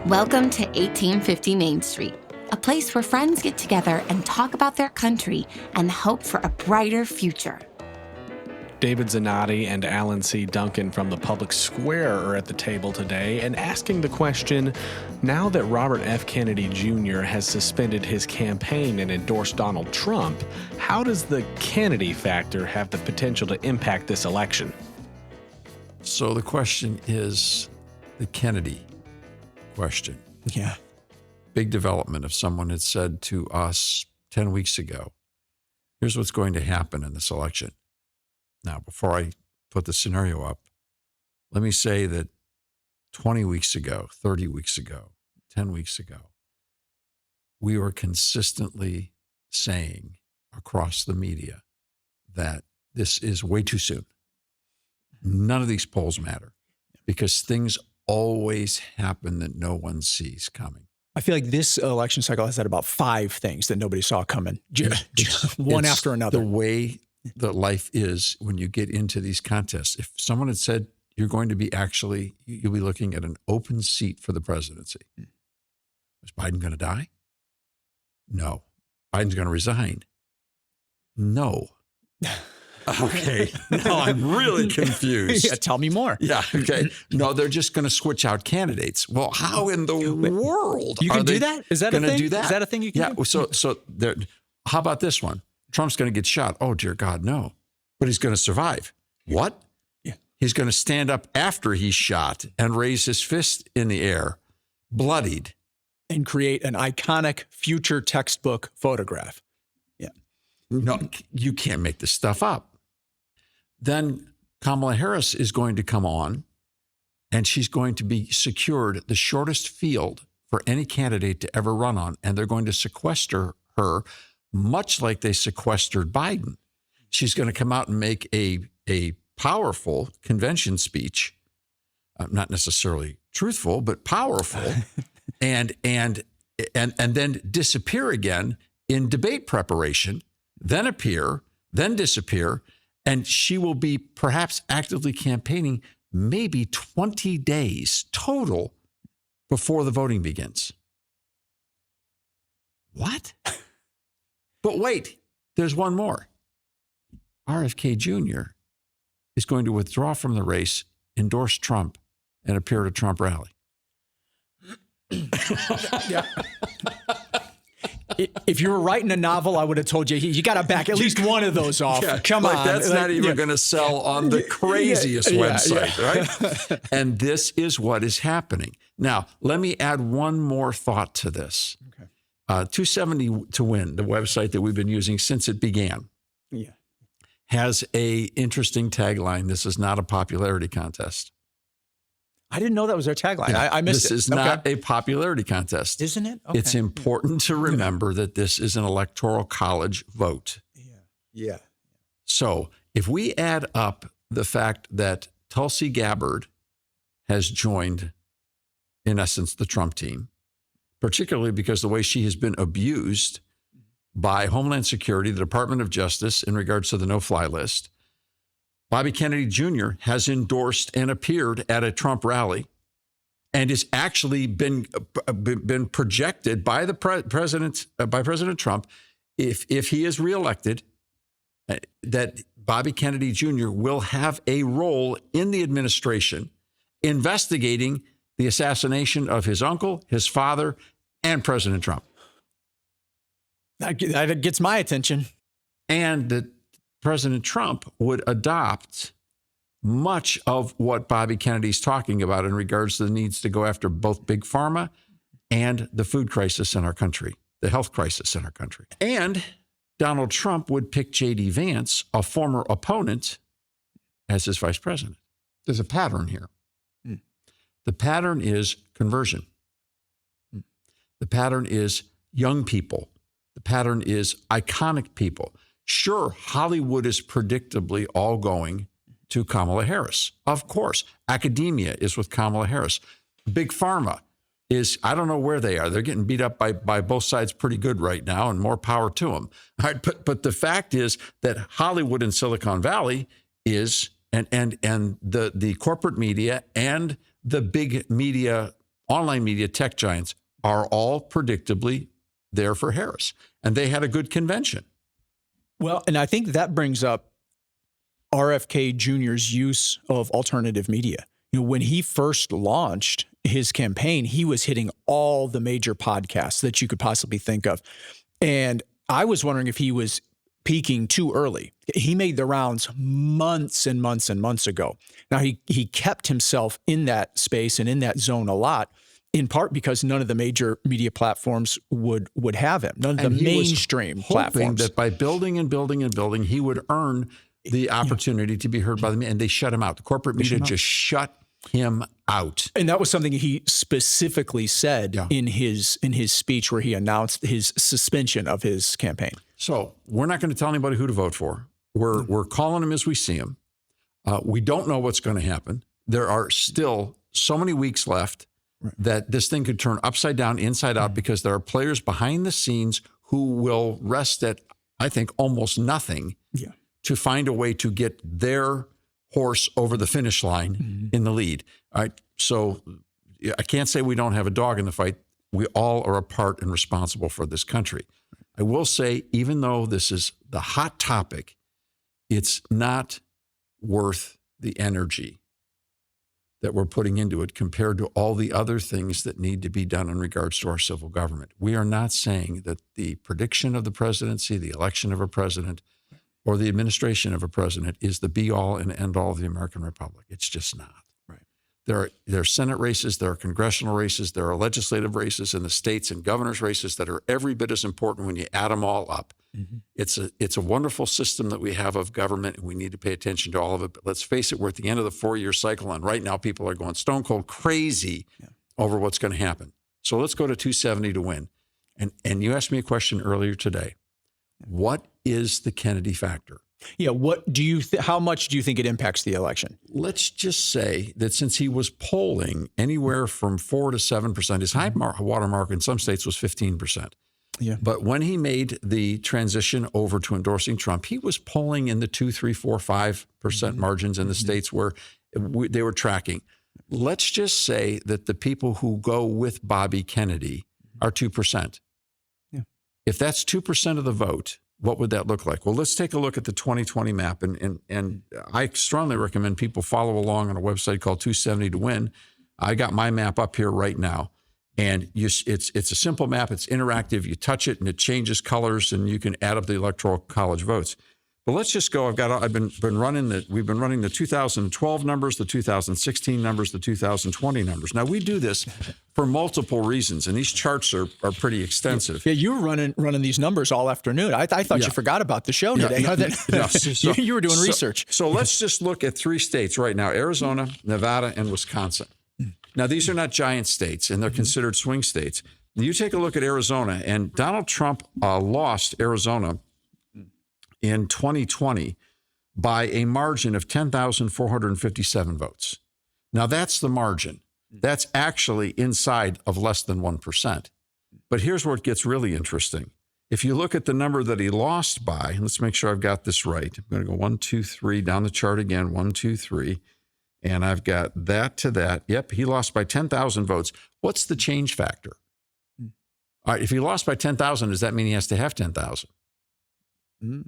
Welcome to 1850 Main Street, a place where friends get together and talk about their country and hope for a brighter future. David Zanotti and Alan C. Duncan from the Public Square are at the table today and asking the question, now that Robert F. Kennedy Jr. has suspended his campaign and endorsed Donald Trump, how does the Kennedy factor have the potential to impact this election? So the question is the Kennedy question. Yeah. Big development. If someone had said to us 10 weeks ago, here's what's going to happen in this election. Now, before I put the scenario up, let me say that 20 weeks ago, 30 weeks ago, 10 weeks ago, we were consistently saying across the media that this is way too soon. None of these polls matter because things always happen that no one sees coming. I feel like this election cycle has had about 5 things that nobody saw coming, one after another. The way that life is when you get into these contests. If someone had said you'll be looking at an open seat for the presidency. Was Biden going to die? No. Biden's going to resign? No. Okay. Now I'm really confused. Yeah, tell me more. Yeah. Okay. No, they're just going to switch out candidates. Well, how in the world you can do that? Is that a thing? Do that? Is that a thing you can do? So there. How about this one? Trump's going to get shot. Oh, dear God, no. But he's going to survive. What? Yeah. He's going to stand up after he's shot and raise his fist in the air, bloodied. And create an iconic future textbook photograph. Yeah. No, you can't make this stuff up. Then Kamala Harris is going to come on, and she's going to be secured the shortest field for any candidate to ever run on, and they're going to sequester her much like they sequestered Biden. She's going to come out and make a powerful convention speech, not necessarily truthful, but powerful, and then disappear again in debate preparation, then appear, then disappear, and she will be perhaps actively campaigning maybe 20 days total before the voting begins. What? But wait, there's one more. RFK Jr. is going to withdraw from the race, endorse Trump, and appear at a Trump rally. Yeah. If you were writing a novel, I would have told you got to back at least one of those off. Yeah, Come on. That's not even going to sell on the craziest website, right? And this is what is happening. Now, let me add one more thought to this. Okay. 270 to Win, the website that we've been using since it began, has a interesting tagline. This is not a popularity contest. I didn't know that was their tagline. Yeah, I missed it. This is not a popularity contest. Isn't it? Okay. It's important to remember that this is an electoral college vote. Yeah. So if we add up the fact that Tulsi Gabbard has joined, in essence, the Trump team, particularly because the way she has been abused by Homeland Security, the Department of Justice, in regards to the no-fly list. Bobby Kennedy Jr. has endorsed and appeared at a Trump rally and has actually been projected by the President Trump, if he is reelected, that Bobby Kennedy Jr. will have a role in the administration investigating the assassination of his uncle, his father, and President Trump. That gets my attention. And that President Trump would adopt much of what Bobby Kennedy's talking about in regards to the needs to go after both Big Pharma and the food crisis in our country, the health crisis in our country. And Donald Trump would pick J.D. Vance, a former opponent, as his vice president. There's a pattern here. The pattern is conversion. The pattern is young people. The pattern is iconic people. Sure, Hollywood is predictably all going to Kamala Harris. Of course, academia is with Kamala Harris. Big Pharma is, I don't know where they are. They're getting beat up by both sides pretty good right now, and more power to them. All right, but the fact is that Hollywood and Silicon Valley is, and the corporate media and the big media online media, tech giants are all predictably there for Harris. And they had a good convention. Well, and I think that brings up RFK Jr.'s use of alternative media. When he first launched his campaign, he was hitting all the major podcasts that you could possibly think of. And I was wondering if he was peaking too early. He made the rounds months and months and months ago. Now, he kept himself in that space and in that zone a lot, in part because none of the major media platforms would have him. None of the mainstream platforms. That by building and building and building, he would earn the opportunity to be heard by the media, and they shut him out. The corporate media just shut him out. And that was something he specifically said in his speech where he announced his suspension of his campaign. So we're not going to tell anybody who to vote for. We're calling him as we see him. We don't know what's going to happen. There are still so many weeks left that this thing could turn upside down, inside out, because there are players behind the scenes who will rest at, I think, almost nothing to find a way to get their horse over the finish line in the lead. All right. So I can't say we don't have a dog in the fight. We all are a part and responsible for this country. I will say, even though this is the hot topic, it's not worth the energy that we're putting into it compared to all the other things that need to be done in regards to our civil government. We are not saying that the prediction of the presidency, the election of a president, or the administration of a president is the be-all and end-all of the American Republic. It's just not. Right. There are Senate races, there are congressional races, there are legislative races in the states and governors' races that are every bit as important when you add them all up. It's a wonderful system that we have of government, and we need to pay attention to all of it. But let's face it, we're at the end of the 4-year cycle, and right now people are going stone cold crazy over what's going to happen. So let's go to 270 to win. And you asked me a question earlier today. What is the Kennedy factor? Yeah. What do you? How much do you think it impacts the election? Let's just say that since he was polling anywhere from 4 to 7%, his high watermark in some states was 15%. Yeah. But when he made the transition over to endorsing Trump, he was polling in the 2, 3, 4, 5% margins in the states where they were tracking. Let's just say that the people who go with Bobby Kennedy are 2%. Yeah. If that's 2% of the vote, what would that look like? Well, let's take a look at the 2020 map. And I strongly recommend people follow along on a website called 270 to Win. I got my map up here right now. And it's a simple map. It's interactive. You touch it and it changes colors, and you can add up the electoral college votes. But let's just go. We've been running the 2012 numbers, the 2016 numbers, the 2020 numbers. Now we do this for multiple reasons, and these charts are pretty extensive. Yeah, you were running these numbers all afternoon. I thought you forgot about the show today. You were doing research. So let's just look at 3 states right now: Arizona, Nevada, and Wisconsin. Now, these are not giant states, and they're considered swing states. You take a look at Arizona, and Donald Trump lost Arizona in 2020 by a margin of 10,457 votes. Now, that's the margin. That's actually inside of less than 1%. But here's where it gets really interesting. If you look at the number that he lost by, let's make sure I've got this right. I'm going to go 1, 2, 3, down the chart again, 1, 2, 3. And I've got that to that. Yep, he lost by 10,000 votes. What's the change factor? All right, if he lost by 10,000, does that mean he has to have 10,000?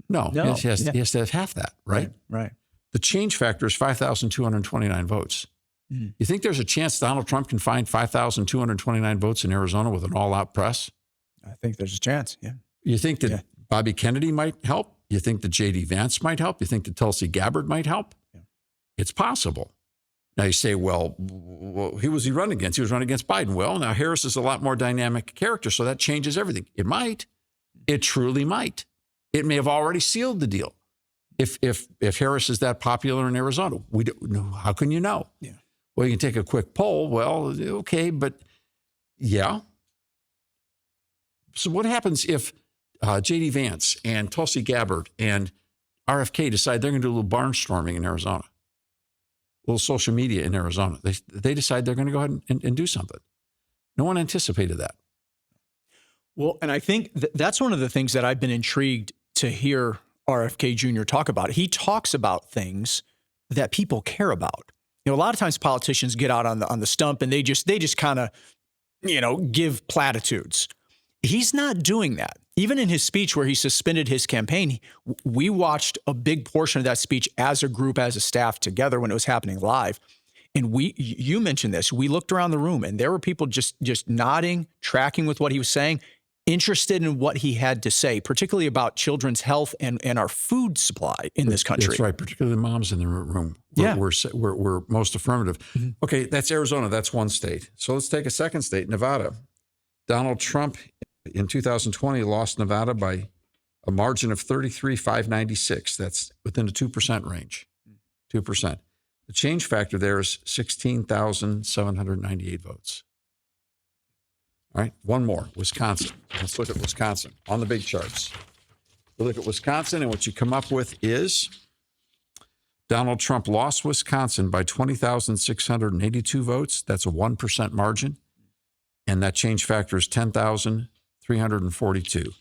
No. He has to have half that, right? Right. The change factor is 5,229 votes. You think there's a chance Donald Trump can find 5,229 votes in Arizona with an all-out press? I think there's a chance, yeah. You think that Bobby Kennedy might help? You think that J.D. Vance might help? You think that Tulsi Gabbard might help? Yeah. It's possible. Now you say, well, who was he running against? He was running against Biden. Well, now Harris is a lot more dynamic character, so that changes everything. It might. It truly might. It may have already sealed the deal. If Harris is that popular in Arizona, we don't know. How can you know? Yeah. Well, you can take a quick poll. Well, okay, but yeah. So what happens if J.D. Vance and Tulsi Gabbard and RFK decide they're going to do a little barnstorming in Arizona? A little social media in Arizona. They decide they're going to go ahead and do something. No one anticipated that. Well, and I think that's one of the things that I've been intrigued to hear RFK Jr. talk about. He talks about things that people care about. A lot of times politicians get out on the stump and they just kind of give platitudes. He's not doing that. Even in his speech where he suspended his campaign, we watched a big portion of that speech as a group, as a staff together when it was happening live. And you mentioned this, we looked around the room and there were people just nodding, tracking with what he was saying, interested in what he had to say, particularly about children's health and our food supply in this country. That's right, particularly the moms in the room. We're most affirmative. Mm-hmm. Okay, that's Arizona. That's one state. So let's take a second state, Nevada. Donald Trump in 2020 lost Nevada by a margin of 33,596. That's within the 2% range, 2%. The change factor there is 16,798 votes. All right, one more, Wisconsin. Let's look at Wisconsin on the big charts. We look at Wisconsin, and what you come up with is Donald Trump lost Wisconsin by 20,682 votes. That's a 1% margin. And that change factor is 10,342.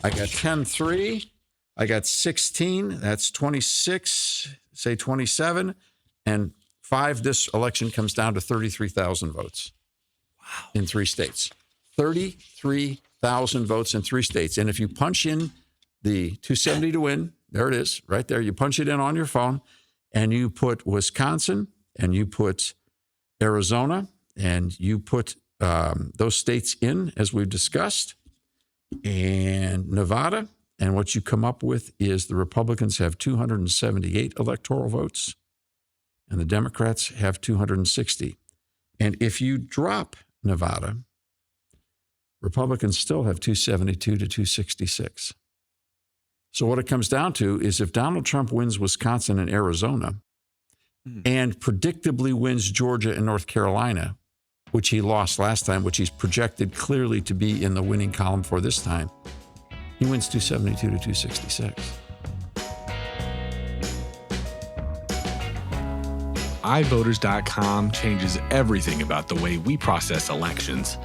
I got 10-3. I got 16. That's 26, say 27. And 5, this election comes down to 33,000 votes. Wow. In 3 states. 33,000 votes in 3 states. And if you punch in the 270 to win, there it is, right there. You punch it in on your phone, and you put Wisconsin, and you put Arizona, and you put those states in, as we've discussed, and Nevada. And what you come up with is the Republicans have 278 electoral votes, and the Democrats have 260. And if you drop Nevada, Republicans still have 272 to 266. So what it comes down to is if Donald Trump wins Wisconsin and Arizona and predictably wins Georgia and North Carolina, which he lost last time, which he's projected clearly to be in the winning column for this time, he wins 272 to 266. iVoters.com changes everything about the way we process elections.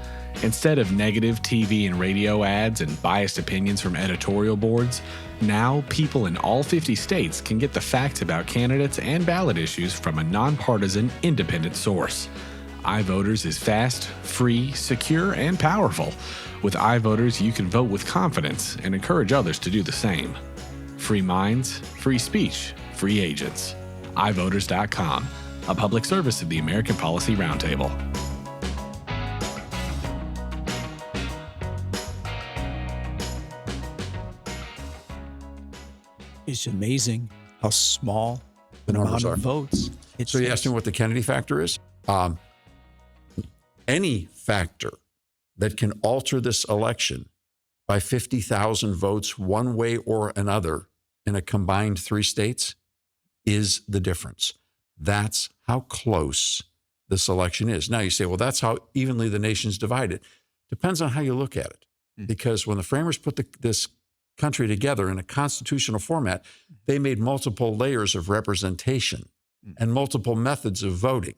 Instead of negative TV and radio ads and biased opinions from editorial boards, now people in all 50 states can get the facts about candidates and ballot issues from a nonpartisan, independent source. iVoters is fast, free, secure, and powerful. With iVoters, you can vote with confidence and encourage others to do the same. Free minds, free speech, free agents. iVoters.com, a public service of the American Policy Roundtable. It's amazing how small the amount of votes. So you asked me what the Kennedy factor is? Any factor that can alter this election by 50,000 votes one way or another in a combined 3 states is the difference. That's how close this election is. Now you say, well, that's how evenly the nation's divided. Depends on how you look at it. Because when the framers put this country together in a constitutional format, they made multiple layers of representation and multiple methods of voting.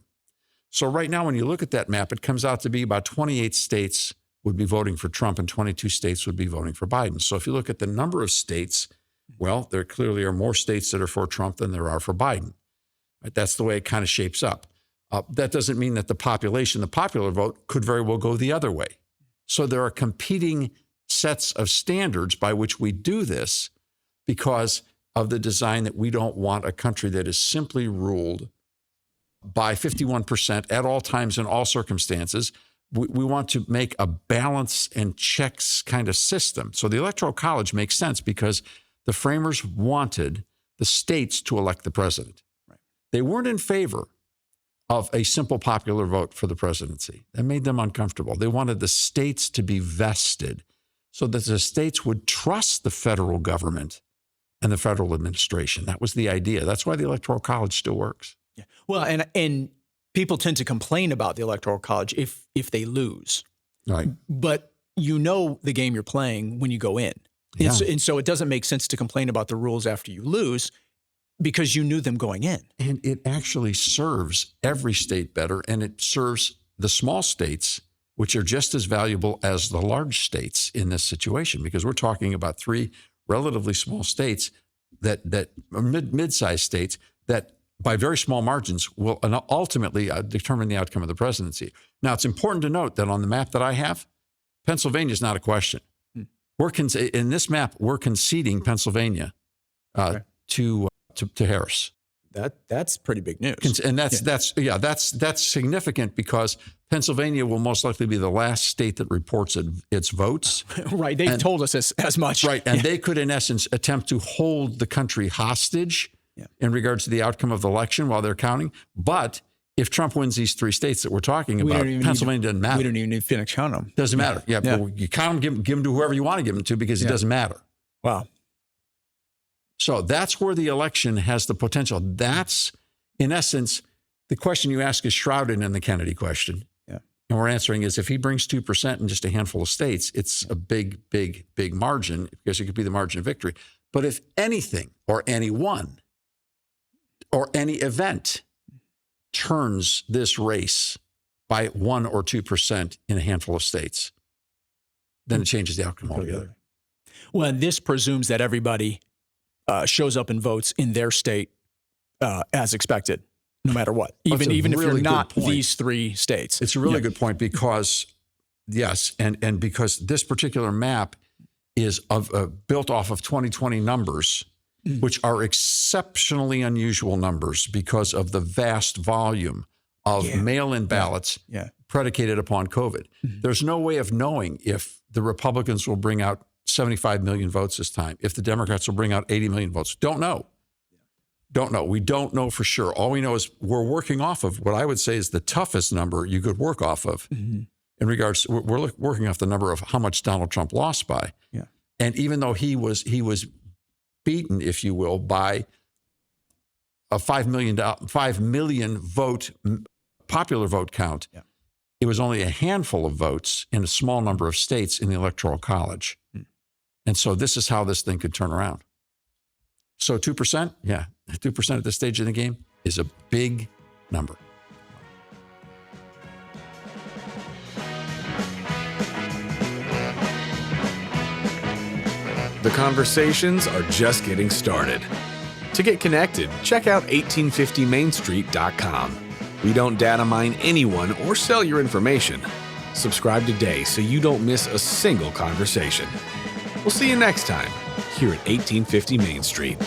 So right now, when you look at that map, it comes out to be about 28 states would be voting for Trump and 22 states would be voting for Biden. So if you look at the number of states, well, there clearly are more states that are for Trump than there are for Biden. Right? That's the way it kind of shapes up. That doesn't mean that the popular vote could very well go the other way. So there are competing sets of standards by which we do this because of the design that we don't want a country that is simply ruled by 51% at all times in all circumstances. We want to make a balance and checks kind of system. So the Electoral College makes sense because the framers wanted the states to elect the president. Right. They weren't in favor of a simple popular vote for the presidency. That made them uncomfortable. They wanted the states to be vested so that the states would trust the federal government and the federal administration. That was the idea. That's why the Electoral College still works. Yeah. Well, and people tend to complain about the Electoral College if they lose. Right. But you know the game you're playing when you go in. Yeah. And so it doesn't make sense to complain about the rules after you lose because you knew them going in. And it actually serves every state better, and it serves the small states, which are just as valuable as the large states in this situation, because we're talking about 3 relatively small states that mid-sized states that by very small margins, will ultimately determine the outcome of the presidency. Now, it's important to note that on the map that I have, Pennsylvania is not a question. In this map, we're conceding Pennsylvania to Harris. That's pretty big news. And that's significant because Pennsylvania will most likely be the last state that reports its votes. Right. They've told us as much. Right. And they could, in essence, attempt to hold the country hostage in regards to the outcome of the election while they're counting. But if Trump wins these 3 states that we're talking about, Pennsylvania doesn't matter. We don't even need to finish counting them. Doesn't matter. Yeah. But you count them, give them to whoever you want to give them to because it doesn't matter. Wow. So that's where the election has the potential. That's, in essence, the question you ask is shrouded in the Kennedy question. Yeah. And we're answering is if he brings 2% in just a handful of states, it's a big, big, big margin because it could be the margin of victory. But if anything or anyone or any event turns this race by 1 or 2% in a handful of states, then it changes the outcome altogether. Well, and this presumes that everybody shows up and votes in their state as expected, no matter what, even if you're not these 3 states. It's a really good point because, yes, and because this particular map is built off of 2020 numbers, which are exceptionally unusual numbers because of the vast volume of mail-in ballots predicated upon COVID. There's no way of knowing if the Republicans will bring out 75 million votes this time, if the Democrats will bring out 80 million votes. Don't know. We don't know for sure. All we know is we're working off of what I would say is the toughest number you could work off of in regards to, we're working off the number of how much Donald Trump lost by. Yeah. And even though he was beaten, if you will, by a 5 million vote popular vote count, it was only a handful of votes in a small number of states in the Electoral College. And so this is how this thing could turn around. So 2%, 2% at this stage of the game is a big number. The conversations are just getting started. To get connected, check out 1850mainstreet.com. We don't data mine anyone or sell your information. Subscribe today so you don't miss a single conversation. We'll see you next time here at 1850 Main Street.